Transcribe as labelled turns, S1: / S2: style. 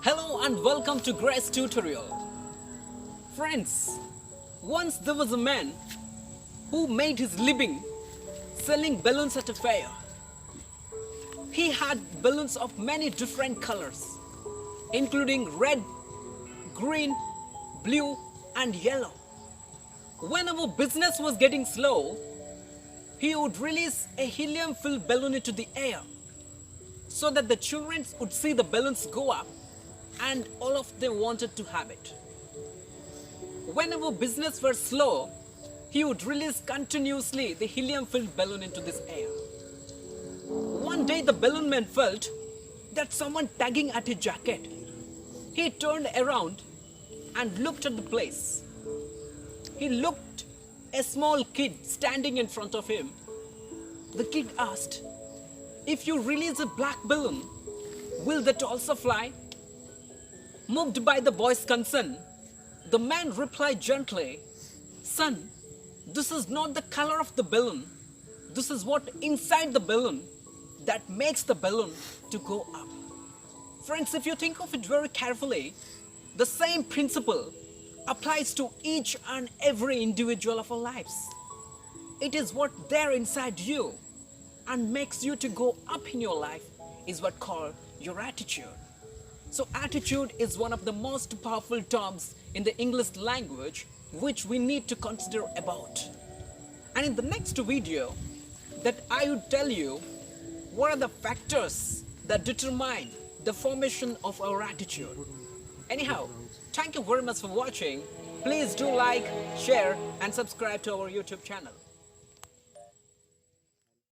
S1: Hello and welcome to Grace Tutorial. Friends, once there was a man who made his living selling balloons at a fair. He had balloons of many different colors, including red, green, blue and yellow. Whenever business was getting slow, he would release a helium-filled balloon into the air so that the children would see the balloons go up and all of them wanted to have it. Whenever business were slow, he would release continuously the helium-filled balloon into this air. One day the balloon man felt that someone tugging at his jacket. He turned around and looked at the place. He looked a small kid standing in front of him. The kid asked, "If you release a black balloon, will that also fly?" Moved by the boy's concern, the man replied gently, "Son, this is not the color of the balloon. This is what inside the balloon that makes the balloon to go up." Friends, if you think of it very carefully, the same principle applies to each and every individual of our lives. It is what there inside you and makes you to go up in your life is what called your attitude. So attitude is one of the most powerful terms in the English language which we need to consider about. And in the next video that I would tell you what are the factors that determine the formation of our attitude. Anyhow, thank you very much for watching. Please do like, share and subscribe to our YouTube channel.